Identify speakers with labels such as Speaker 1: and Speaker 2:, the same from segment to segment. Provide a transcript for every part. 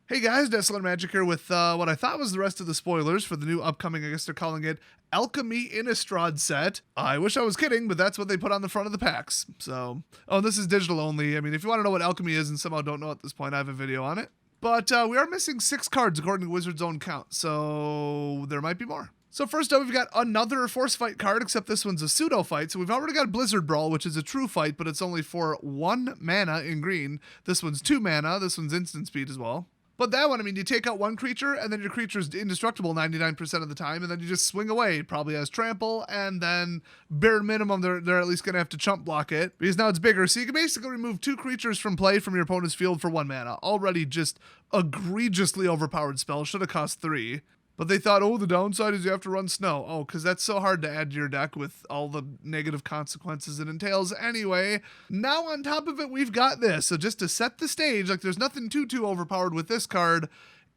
Speaker 1: Hey guys, Desolate Magic here with what I thought was the rest of the spoilers for the new upcoming, I guess they're calling it, Alchemy Innistrad set. I wish I was kidding, but that's what they put on the front of the packs. So, oh, this is digital only. I mean, if you want to know what Alchemy is and somehow don't know at this point, I have a video on it. But we are missing 6 cards according to Wizard's own count, so there might be more. So first up, we've got another Force Fight card, except this one's a pseudo fight. So we've already got Blizzard Brawl, which is a true fight, but it's only for 1 mana in green. This one's 2 mana. This one's instant speed as well. But that one, I mean, you take out one creature, and then your creature's indestructible 99% of the time, and then you just swing away. Probably has trample, and then bare minimum, they're at least going to have to chump block it, because now it's bigger. So you can basically remove 2 creatures from play from your opponent's field for 1 mana. Already just egregiously overpowered spell. Should have cost 3. But they thought, oh, the downside is you have to run snow. Oh, because that's so hard to add to your deck with all the negative consequences it entails. Anyway, now on top of it, we've got this. So just to set the stage, like there's nothing too overpowered with this card.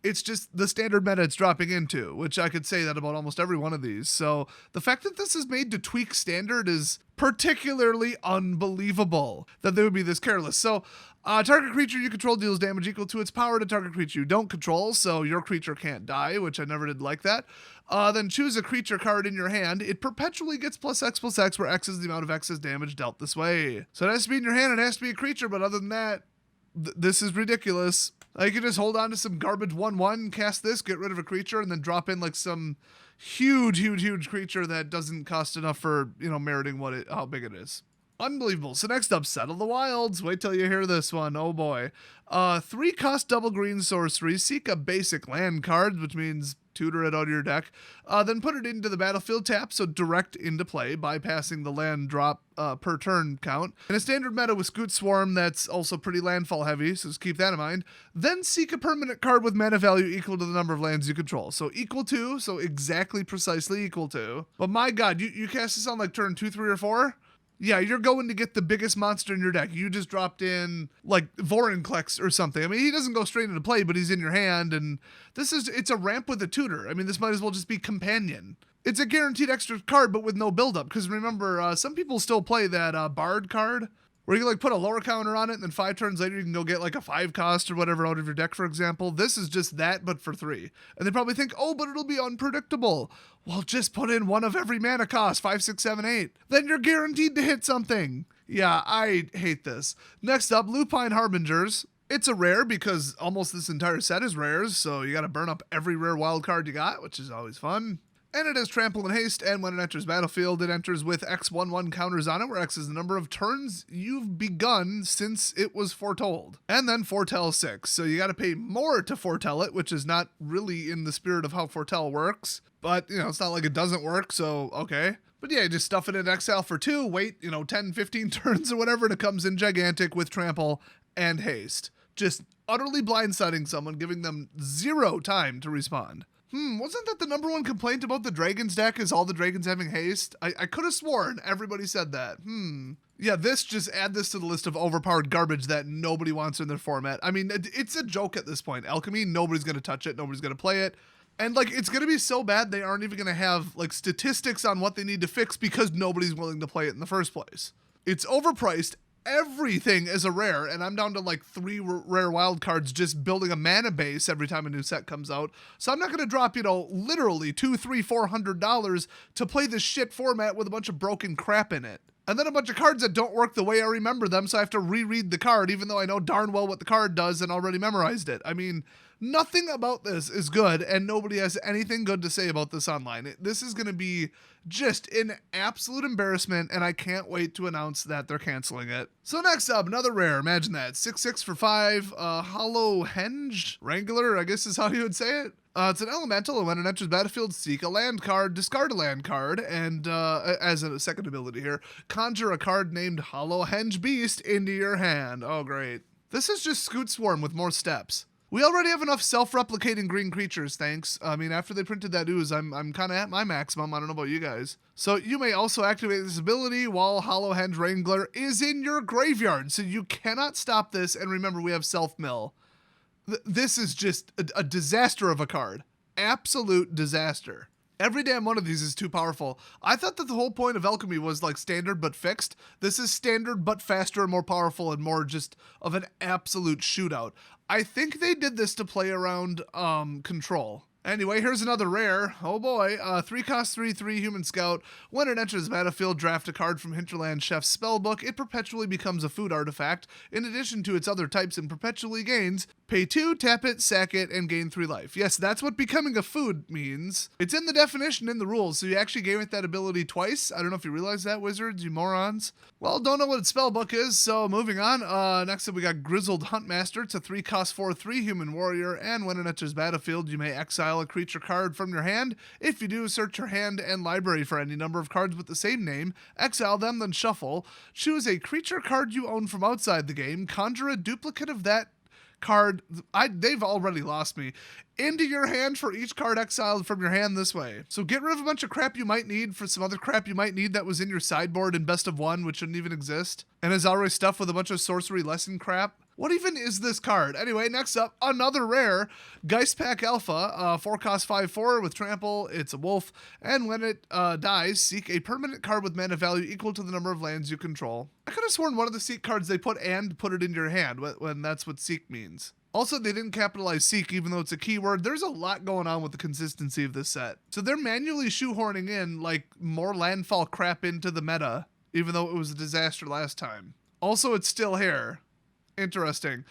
Speaker 1: It's just the standard meta it's dropping into, which I could say that about almost every one of these. So the fact that this is made to tweak standard is particularly unbelievable that they would be this careless. So target creature you control deals damage equal to its power to target creature you don't control, so your creature can't die, which I never did like that. Then choose a creature card in your hand. It perpetually gets +X, where X is the amount of X's damage dealt this way. So it has to be in your hand, it has to be a creature, but other than that, this is ridiculous. You can just hold on to some garbage 1/1, cast this, get rid of a creature, and then drop in like some huge creature that doesn't cost enough for, meriting how big it is. Unbelievable. So next up, Settle the Wilds. Wait till you hear this one. Oh boy. 3 cost double green sorcery. Seek a basic land card, which means tutor it out of your deck. Then put it into the battlefield tap, so direct into play, bypassing the land drop per turn count. In a standard meta with Scoot Swarm, that's also pretty landfall heavy, so just keep that in mind. Then seek a permanent card with mana value equal to the number of lands you control. So equal to, so exactly precisely equal to. But my god, you cast this on like turn 2, 3, or 4? Yeah, you're going to get the biggest monster in your deck. You just dropped in, like, Vorinclex or something. I mean, he doesn't go straight into play, but he's in your hand, and it's a ramp with a tutor. I mean, this might as well just be Companion. It's a guaranteed extra card, but with no buildup, because remember, some people still play that Bard card, where you can, like, put a lower counter on it, and then 5 turns later you can go get, like, a 5 cost or whatever out of your deck, for example. This is just that, but for 3. And they probably think, oh, but it'll be unpredictable. Well, just put in 1 of every mana cost, 5, 6, 7, 8. Then you're guaranteed to hit something. Yeah, I hate this. Next up, Lupine Harbingers. It's a rare because almost this entire set is rares, so you gotta burn up every rare wild card you got, which is always fun. And it has Trample and Haste, and when it enters battlefield, it enters with X11 counters on it, where X is the number of turns you've begun since it was foretold. And then Foretell 6, so you gotta pay more to foretell it, which is not really in the spirit of how foretell works. But, it's not like it doesn't work, so okay. But yeah, just stuff it in exile for 2, wait, 10, 15 turns or whatever, and it comes in gigantic with Trample and Haste. Just utterly blindsiding someone, giving them 0 time to respond. Wasn't that the number 1 complaint about the Dragons deck, is all the Dragons having haste? I could have sworn everybody said that. Yeah, just add this to the list of overpowered garbage that nobody wants in their format. I mean, it's a joke at this point. Alchemy, nobody's going to touch it, nobody's going to play it. And, it's going to be so bad they aren't even going to have, statistics on what they need to fix because nobody's willing to play it in the first place. It's overpriced. Everything is a rare, and I'm down to 3 rare wild cards just building a mana base every time a new set comes out. So I'm not going to drop, literally $200, $300, $400 to play this shit format with a bunch of broken crap in it. And then a bunch of cards that don't work the way I remember them, so I have to reread the card, even though I know darn well what the card does and already memorized it. I mean, nothing about this is good, and nobody has anything good to say about this online. This is going to be just an absolute embarrassment, and I can't wait to announce that they're canceling it. So next up, another rare. Imagine that. 6/6 for 5. Hollow Henge? Wrangler, I guess is how you would say it. It's an elemental, and when it enters battlefield, seek a land card, discard a land card, and as a second ability here, conjure a card named Hollow Henge Beast into your hand. Oh, great. This is just Scoot Swarm with more steps. We already have enough self-replicating green creatures, thanks. I mean, after they printed that ooze, I'm kind of at my maximum. I don't know about you guys. So you may also activate this ability while Hollow Henge Wrangler is in your graveyard. So you cannot stop this, and remember, we have self-mill. This is just a disaster of a card. Absolute disaster. Every damn one of these is too powerful. I thought that the whole point of Alchemy was like standard but fixed. This is standard but faster and more powerful and more just of an absolute shootout. I think they did this to play around control. Anyway, here's another rare. Oh boy, 3 cost 3/3 Human Scout. When it enters the battlefield, draft a card from Hinterland Chef's spellbook. It perpetually becomes a food artifact. In addition to its other types, and perpetually gains. Pay 2, tap it, sack it, and gain 3 life. Yes, that's what becoming a food means. It's in the definition in the rules, so you actually gave it that ability twice. I don't know if you realize that, wizards, you morons. Well, don't know what its spellbook is, so moving on. Next up, we got Grizzled Huntmaster. It's a 3 cost 4/3 Human Warrior, and when it enters battlefield, you may exile a creature card from your hand. If you do, search your hand and library for any number of cards with the same name, exile them, then shuffle. Choose a creature card you own from outside the game, conjure a duplicate of that card, they've already lost me, into your hand for each card exiled from your hand this way. So get rid of a bunch of crap you might need for some other crap you might need that was in your sideboard in best of one, which shouldn't even exist, and is already stuffed with a bunch of sorcery lesson crap. What even is this card? Anyway, next up, another rare, Geistpack Alpha, 4 cost 5/4 with trample. It's a wolf, and when it dies, seek a permanent card with mana value equal to the number of lands you control. I could have sworn one of the seek cards they put it in your hand when that's what seek means. Also, they didn't capitalize seek, even though it's a keyword. There's a lot going on with the consistency of this set. So they're manually shoehorning in like more landfall crap into the meta, even though it was a disaster last time. Also, it's still here. Interesting.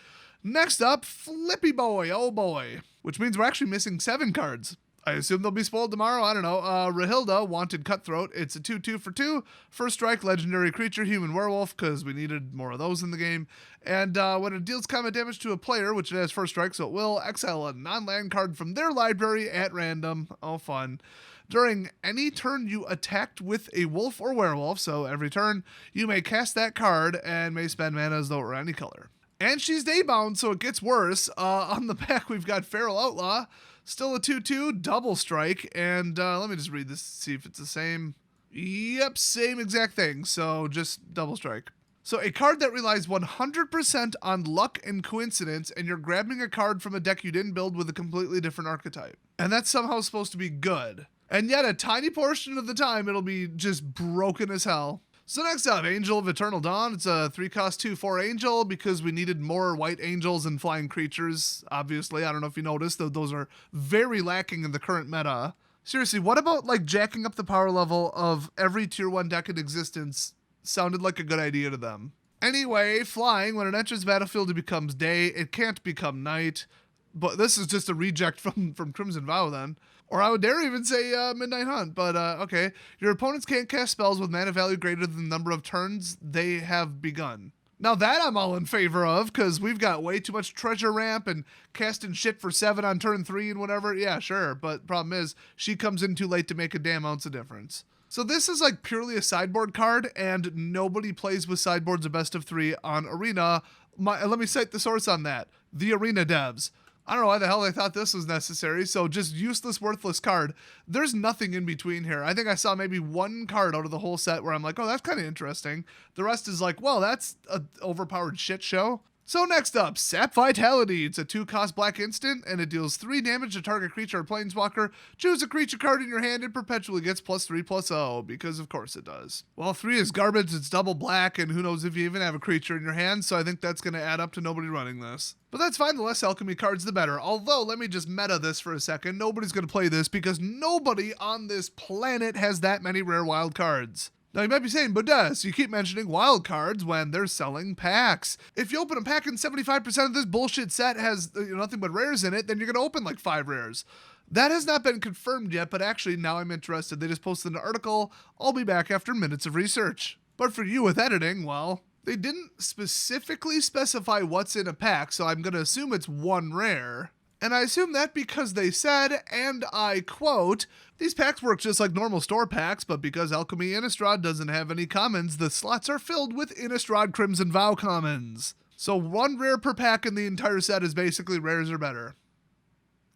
Speaker 1: Next up, Flippy Boy, oh boy. Which means we're actually missing 7 cards. I assume they'll be spoiled tomorrow, I don't know. Rahilda, Wanted Cutthroat. It's a 2/2 for 2. First strike, legendary creature, human werewolf, because we needed more of those in the game. And when it deals combat damage to a player, which it has first strike, so it will, exile a non-land card from their library at random. Oh, fun. During any turn you attacked with a wolf or werewolf, so every turn, you may cast that card and may spend mana as though it were any color. And she's daybound, so it gets worse. On the back, we've got Feral Outlaw, still a 2/2, double strike, and let me just read this, see if it's the same. Yep, same exact thing, so just double strike. So a card that relies 100% on luck and coincidence, and you're grabbing a card from a deck you didn't build with a completely different archetype. And that's somehow supposed to be good. And yet a tiny portion of the time, it'll be just broken as hell. So next up, Angel of Eternal Dawn. It's a 3 cost 2/4 Angel because we needed more white angels and flying creatures, obviously. I don't know if you noticed, though those are very lacking in the current meta. Seriously, what about like jacking up the power level of every tier 1 deck in existence? Sounded like a good idea to them. Anyway, flying, when it enters the battlefield, it becomes day. It can't become night. But this is just a reject from Crimson Vow then. Or I would dare even say Midnight Hunt, but okay. Your opponents can't cast spells with mana value greater than the number of turns they have begun. Now that I'm all in favor of, because we've got way too much treasure ramp and casting shit for 7 on turn 3 and whatever. Yeah, sure, but problem is, she comes in too late to make a damn ounce of difference. So this is like purely a sideboard card, and nobody plays with sideboards of best of 3 on Arena. Let me cite the source on that. The Arena devs. I don't know why the hell they thought this was necessary, so just useless, worthless card. There's nothing in between here. I think I saw maybe 1 card out of the whole set where I'm like, oh, that's kind of interesting. The rest is like, well, that's an overpowered shit show. So next up, Sap Vitality. It's a 2 cost black instant, and it deals 3 damage to target creature or planeswalker. Choose a creature card in your hand, and perpetually gets +3/+0, because of course it does. Well, 3 is garbage, it's double black, and who knows if you even have a creature in your hand, so I think that's going to add up to nobody running this. But that's fine, the less alchemy cards, the better. Although, let me just meta this for a second. Nobody's going to play this, because nobody on this planet has that many rare wild cards. Now you might be saying, but you keep mentioning wild cards when they're selling packs. If you open a pack and 75% of this bullshit set has nothing but rares in it, then you're going to open like 5 rares. That has not been confirmed yet, but actually now I'm interested. They just posted an article. I'll be back after minutes of research. But for you with editing, well, they didn't specifically specify what's in a pack, so I'm going to assume it's 1 rare. And I assume that because they said, and I quote, these packs work just like normal store packs, but because Alchemy Innistrad doesn't have any commons, the slots are filled with Innistrad Crimson Vow commons. So 1 rare per pack in the entire set is basically rares or better.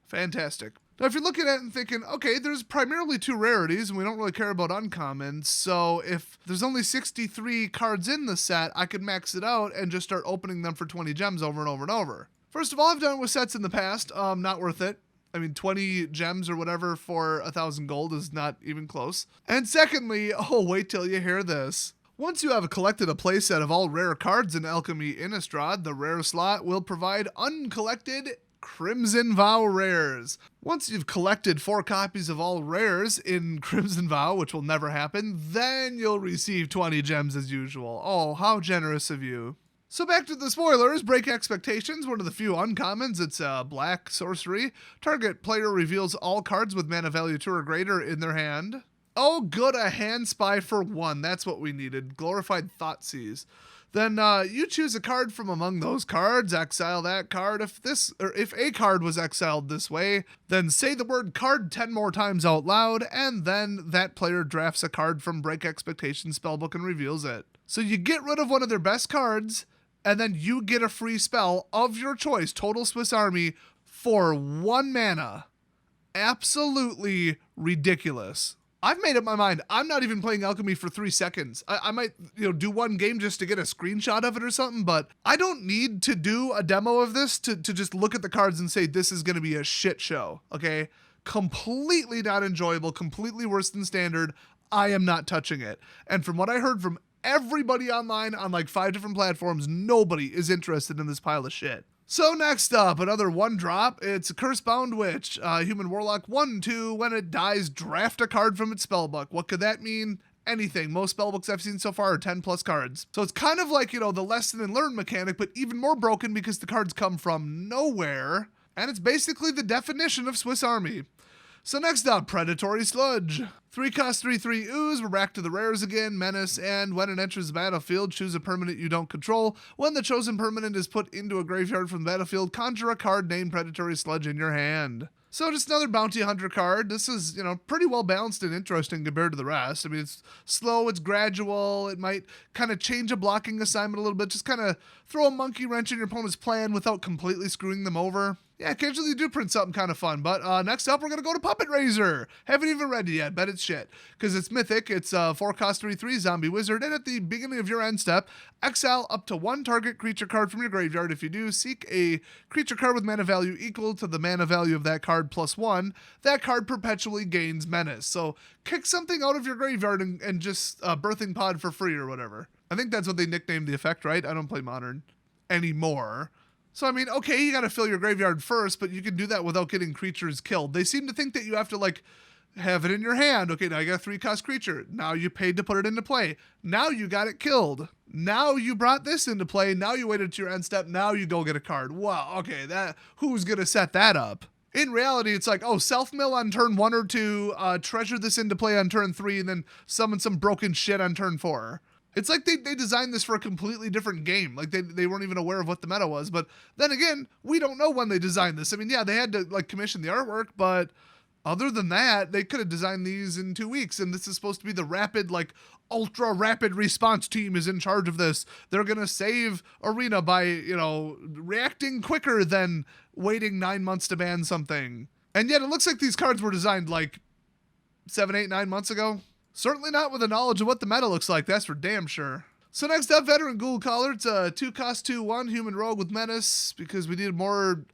Speaker 1: Fantastic. Now if you're looking at it and thinking, okay, there's primarily 2 rarities and we don't really care about uncommons, so if there's only 63 cards in the set, I could max it out and just start opening them for 20 gems over and over and over. First of all, I've done it with sets in the past, not worth it. I mean, 20 gems or whatever for 1,000 gold is not even close. And secondly, oh, wait till you hear this. Once you have collected a playset of all rare cards in Alchemy Innistrad, the rare slot will provide uncollected Crimson Vow rares. Once you've collected 4 copies of all rares in Crimson Vow, which will never happen, then you'll receive 20 gems as usual. Oh, how generous of you. So back to the spoilers. Break expectations. One of the few uncommons. It's black sorcery. Target player reveals all cards with mana value 2 or greater in their hand. Oh, good, a hand spy for 1. That's what we needed. Glorified Thoughtseize. Then you choose a card from among those cards, exile that card. If a card was exiled this way, then say the word card 10 more times out loud, and then that player drafts a card from Break Expectations spellbook and reveals it. So you get rid of one of their best cards, and then you get a free spell of your choice, Total Swiss Army, for 1 mana. Absolutely ridiculous. I've made up my mind. I'm not even playing Alchemy for 3 seconds. I might, do one game just to get a screenshot of it or something, but I don't need to do a demo of this to just look at the cards and say this is going to be a shit show, okay? Completely not enjoyable, completely worse than standard. I am not touching it. And from what I heard from everybody online on like 5 different platforms, nobody is interested in this pile of shit. So next up, another 1 drop. It's a Cursebound Witch. Human Warlock 1/2. When it dies, draft a card from its spellbook. What could that mean? Anything. Most spellbooks I've seen so far are 10 plus cards. So it's kind of like, the lesson and learn mechanic, but even more broken because the cards come from nowhere. And it's basically the definition of Swiss Army. So next up, Predatory Sludge. 3 cost 3/3 ooze. We're back to the rares again. Menace, and when it enters the battlefield, choose a permanent you don't control. When the chosen permanent is put into a graveyard from the battlefield, conjure a card named Predatory Sludge in your hand. So just another bounty hunter card. This is, pretty well balanced and interesting compared to the rest. I mean, it's slow, it's gradual. It might kind of change a blocking assignment a little bit. Just kind of throw a monkey wrench in your opponent's plan without completely screwing them over. Yeah, occasionally you do print something kind of fun. But next up, we're going to go to Puppet Razor. Haven't even read it yet. Bet it's shit. Because it's mythic. It's 4 cost 3/3 zombie wizard. And at the beginning of your end step, exile up to 1 target creature card from your graveyard. If you do, seek a creature card with mana value equal to the mana value of that card plus 1. That card perpetually gains menace. So kick something out of your graveyard and just birthing pod for free or whatever. I think that's what they nicknamed the effect, right? I don't play Modern anymore. So, I mean, okay, you got to fill your graveyard first, but you can do that without getting creatures killed. They seem to think that you have to, have it in your hand. Okay, now you got a 3-cost creature. Now you paid to put it into play. Now you got it killed. Now you brought this into play. Now you waited to your end step. Now you go get a card. Wow, okay, who's going to set that up? In reality, it's like, self-mill on turn 1 or 2, treasure this into play on turn 3, and then summon some broken shit on turn 4. It's like they designed this for a completely different game. Like they weren't even aware of what the meta was. But then again, we don't know when they designed this. I mean, yeah, they had to commission the artwork, but other than that, they could have designed these in 2 weeks. And this is supposed to be the rapid, ultra rapid response team is in charge of this. They're going to save Arena by, reacting quicker than waiting 9 months to ban something. And yet it looks like these cards were designed 7, 8, 9 months ago. Certainly not with the knowledge of what the meta looks like, that's for damn sure. So next up, Veteran Ghoul Caller. It's a 2 cost 2/1 human rogue with menace because we needed more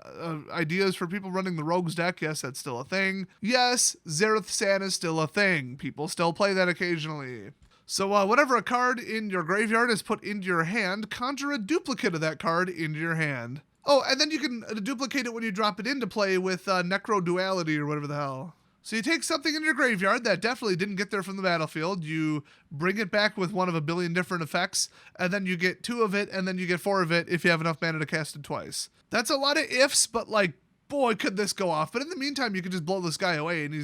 Speaker 1: ideas for people running the rogues deck. Yes, that's still a thing. Yes, Zareth San is still a thing. People still play that occasionally. So whenever a card in your graveyard is put into your hand, conjure a duplicate of that card into your hand. Oh, and then you can duplicate it when you drop it into play with Necro Duality or whatever the hell. So you take something in your graveyard that definitely didn't get there from the battlefield, you bring it back with one of a billion different effects, and then you get 2 of it, and then you get 4 of it if you have enough mana to cast it twice. That's a lot of ifs, but boy, could this go off. But in the meantime, you can just blow this guy away, and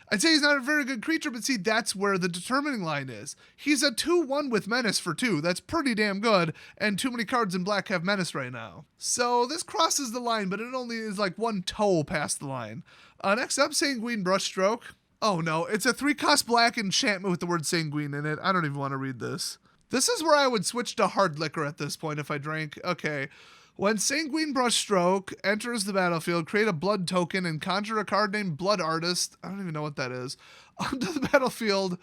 Speaker 1: I'd say he's not a very good creature, but see, that's where the determining line is. He's a 2/1 with menace for 2. That's pretty damn good, and too many cards in black have menace right now. So this crosses the line, but it only is 1 toe past the line. Next up, Sanguine Brushstroke. Oh no, it's a 3-cost black enchantment with the word sanguine in it. I don't even want to read this. This is where I would switch to hard liquor at this point if I drank. Okay. When Sanguine Brushstroke enters the battlefield, create a blood token and conjure a card named Blood Artist. I don't even know what that is. Onto the battlefield.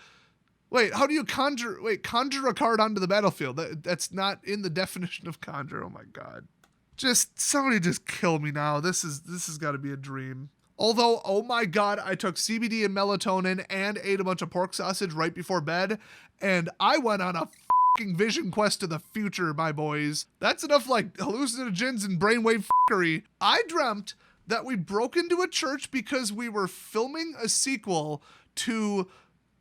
Speaker 1: Wait, how do you conjure a card onto the battlefield? That's not in the definition of conjure. Oh my god. Somebody just kill me now. This has got to be a dream. Although, oh my god, I took CBD and melatonin and ate a bunch of pork sausage right before bed, and I went on a fucking vision quest to the future, my boys. That's enough like hallucinogens and brainwave fuckery. I dreamt that we broke into a church because we were filming a sequel to,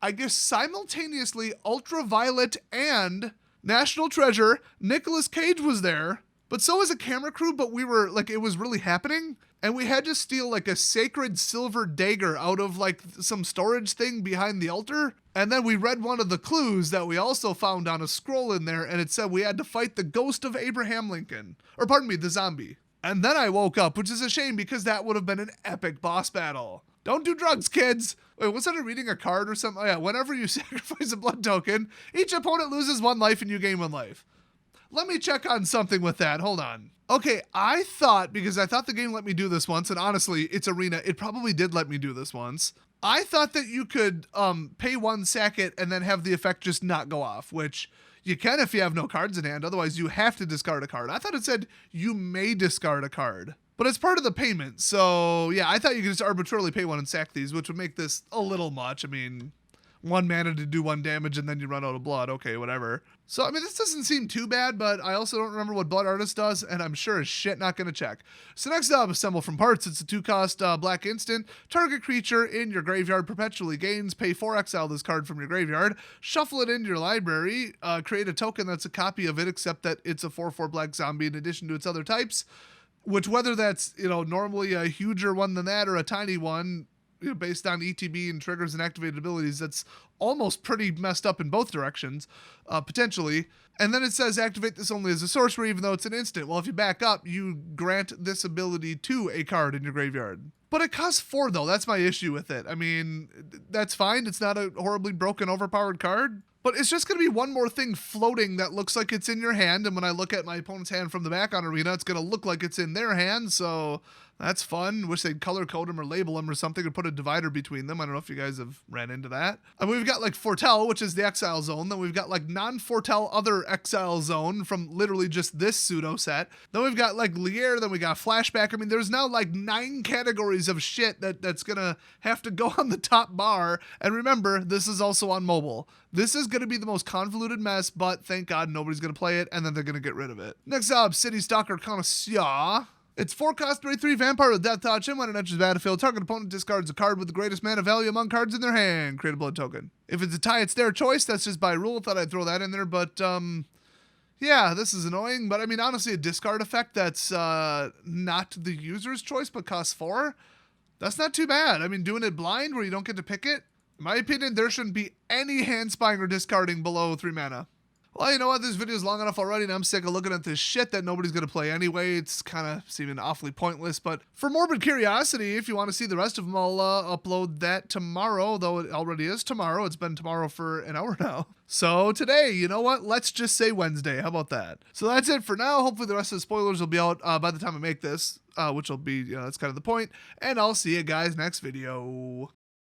Speaker 1: I guess, simultaneously Ultraviolet and National Treasure. Nicolas Cage was there, but so was a camera crew, but we were like, it was really happening. And we had to steal like a sacred silver dagger out of like some storage thing behind the altar. And then we read one of the clues that we also found on a scroll in there, and it said we had to fight the ghost of Abraham Lincoln. Or pardon me, the zombie. And then I woke up, which is a shame because that would have been an epic boss battle. Don't do drugs, kids. Wait, was that reading a card or something? Oh yeah, whenever you sacrifice a blood token, each opponent loses 1 life and you gain 1 life. Let me check on something with that. Hold on. Okay, I thought the game let me do this once, and honestly, it's Arena. It probably did let me do this once. I thought that you could pay 1, sack it, and then have the effect just not go off, which you can if you have no cards in hand. Otherwise, you have to discard a card. I thought it said you may discard a card, but it's part of the payment. So yeah, I thought you could just arbitrarily pay 1 and sack these, which would make this a little much. I mean, 1 mana to do 1 damage and then you run out of blood. Okay, whatever. So, I mean, this doesn't seem too bad, but I also don't remember what Blood Artist does, and I'm sure as shit not going to check. So next up, Assemble from Parts. It's a 2-cost black instant. Target creature in your graveyard perpetually gains. Pay 4, exile this card from your graveyard. Shuffle it into your library. Create a token that's a copy of it, except that it's a 4/4 black zombie in addition to its other types. Which, whether that's, normally a huger one than that or a tiny one, based on ETB and triggers and activated abilities, that's almost pretty messed up in both directions, potentially. And then it says activate this only as a sorcery, even though it's an instant. Well, if you back up, you grant this ability to a card in your graveyard. But it costs 4, though. That's my issue with it. I mean, that's fine. It's not a horribly broken, overpowered card. But it's just going to be one more thing floating that looks like it's in your hand. And when I look at my opponent's hand from the back on Arena, it's going to look like it's in their hand. So that's fun. Wish they'd color code them or label them or something or put a divider between them. I don't know if you guys have ran into that. I mean, we've got like Foretell, which is the exile zone. Then we've got like non-Foretell other exile zone from literally just this pseudo set. Then we've got like Lier. Then we got Flashback. I mean, there's now like 9 categories of shit that's going to have to go on the top bar. And remember, this is also on mobile. This is going to be the most convoluted mess, but thank God nobody's going to play it, and then they're going to get rid of it. Next up, City Stalker Connoisseur. It's 4-cost 3/3 Vampire with Death Touch, and when it enters the battlefield, target opponent discards a card with the greatest mana value among cards in their hand. Create a blood token. If it's a tie, it's their choice. That's just by rule. Thought I'd throw that in there, but yeah, this is annoying. But I mean, honestly, a discard effect that's not the user's choice, but costs 4. That's not too bad. I mean, doing it blind where you don't get to pick it. In my opinion, there shouldn't be any hand spying or discarding below 3 mana. Well, you know what? This video is long enough already, and I'm sick of looking at this shit that nobody's going to play anyway. It's kind of seeming awfully pointless, but for morbid curiosity, if you want to see the rest of them, I'll upload that tomorrow, though it already is tomorrow. It's been tomorrow for an hour now. So today, you know what? Let's just say Wednesday. How about that? So that's it for now. Hopefully the rest of the spoilers will be out by the time I make this, which will be, that's kind of the point. And I'll see you guys next video.